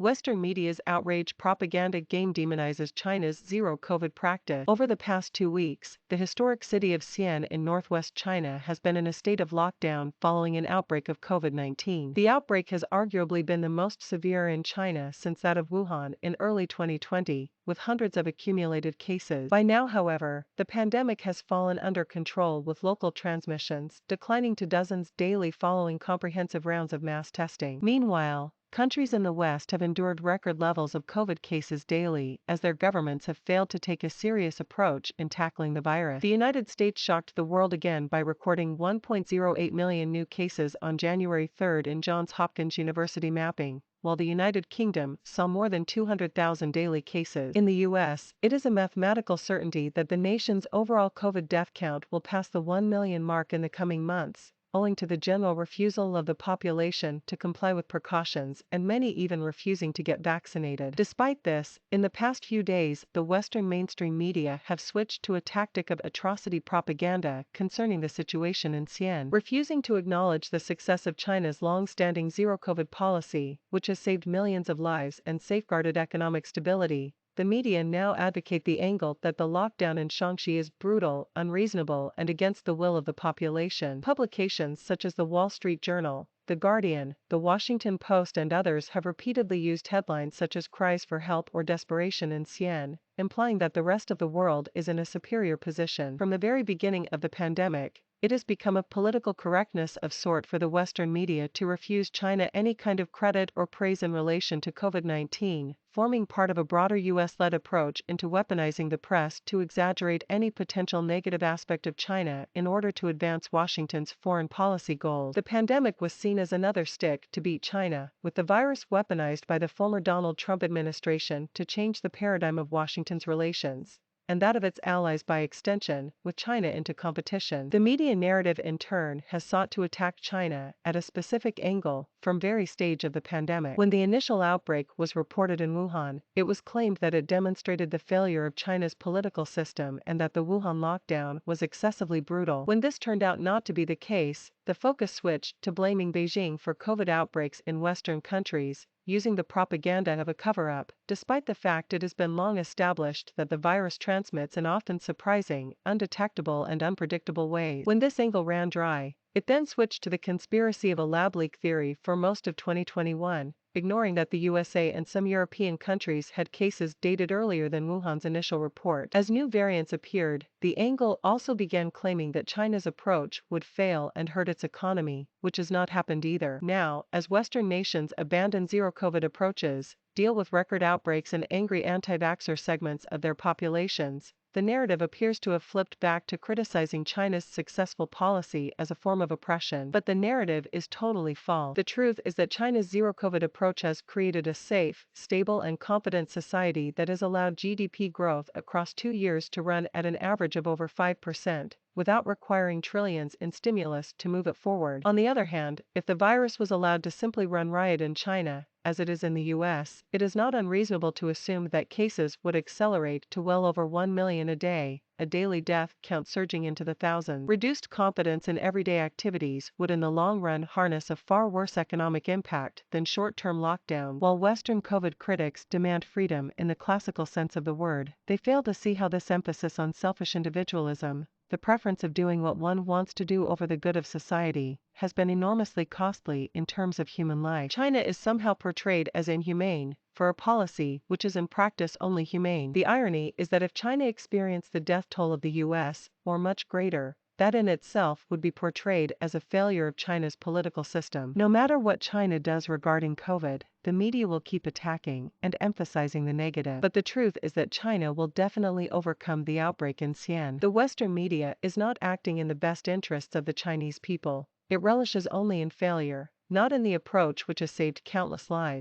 Western media's outrage propaganda game demonizes China's zero-COVID practice. Over the past 2 weeks, the historic city of Xi'an in northwest China has been in a state of lockdown following an outbreak of COVID-19. The outbreak has arguably been the most severe in China since that of Wuhan in early 2020, with hundreds of accumulated cases. By now, however, the pandemic has fallen under control, with local transmissions declining to dozens daily following comprehensive rounds of mass testing. Meanwhile, countries in the West have endured record levels of COVID cases daily as their governments have failed to take a serious approach in tackling the virus. The United States shocked the world again by recording 1.08 million new cases on January 3 in Johns Hopkins University mapping, while the United Kingdom saw more than 200,000 daily cases. In the US, it is a mathematical certainty that the nation's overall COVID death count will pass the 1 million mark in the coming months, owing to the general refusal of the population to comply with precautions and many even refusing to get vaccinated. Despite this, in the past few days, the Western mainstream media have switched to a tactic of atrocity propaganda concerning the situation in Xi'an, refusing to acknowledge the success of China's long-standing zero-COVID policy, which has saved millions of lives and safeguarded economic stability. The media now advocate the angle that the lockdown in Shaanxi is brutal, unreasonable, and against the will of the population. Publications such as the Wall Street Journal, The Guardian, The Washington Post, and others have repeatedly used headlines such as "cries for help" or "desperation in Xi'an," implying that the rest of the world is in a superior position. From the very beginning of the pandemic, it has become a political correctness of sort for the Western media to refuse China any kind of credit or praise in relation to COVID-19, forming part of a broader US-led approach into weaponizing the press to exaggerate any potential negative aspect of China in order to advance Washington's foreign policy goals. The pandemic was seen as another stick to beat China, with the virus weaponized by the former Donald Trump administration to change the paradigm of Washington's relations, and that of its allies by extension, with China into competition. The media narrative in turn has sought to attack China at a specific angle from very stage of the pandemic. When the initial outbreak was reported in Wuhan, it was claimed that it demonstrated the failure of China's political system and that the Wuhan lockdown was excessively brutal. When this turned out not to be the case, the focus switched to blaming Beijing for COVID outbreaks in Western countries, using the propaganda of a cover-up, despite the fact it has been long established that the virus transmits in often surprising, undetectable, and unpredictable ways. When this angle ran dry, it then switched to the conspiracy of a lab leak theory for most of 2021, ignoring that the USA and some European countries had cases dated earlier than Wuhan's initial report. As new variants appeared, the angle also began claiming that China's approach would fail and hurt its economy, which has not happened either. Now, as Western nations abandon zero-COVID approaches, deal with record outbreaks and angry anti-vaxxer segments of their populations, the narrative appears to have flipped back to criticizing China's successful policy as a form of oppression. But the narrative is totally false. The truth is that China's zero-COVID approach has created a safe, stable, and confident society that has allowed GDP growth across 2 years to run at an average of over 5%, without requiring trillions in stimulus to move it forward. On the other hand, if the virus was allowed to simply run riot in China, as it is in the US, it is not unreasonable to assume that cases would accelerate to well over 1 million a day, a daily death count surging into the thousands. Reduced confidence in everyday activities would in the long run harness a far worse economic impact than short-term lockdown. While Western COVID critics demand freedom in the classical sense of the word, they fail to see how this emphasis on selfish individualism, the preference of doing what one wants to do over the good of society, has been enormously costly in terms of human life. China is somehow portrayed as inhumane, for a policy which is in practice only humane. The irony is that if China experienced the death toll of the US, or much greater, that in itself would be portrayed as a failure of China's political system. No matter what China does regarding COVID, the media will keep attacking and emphasizing the negative. But the truth is that China will definitely overcome the outbreak in Xi'an. The Western media is not acting in the best interests of the Chinese people. It relishes only in failure, not in the approach which has saved countless lives.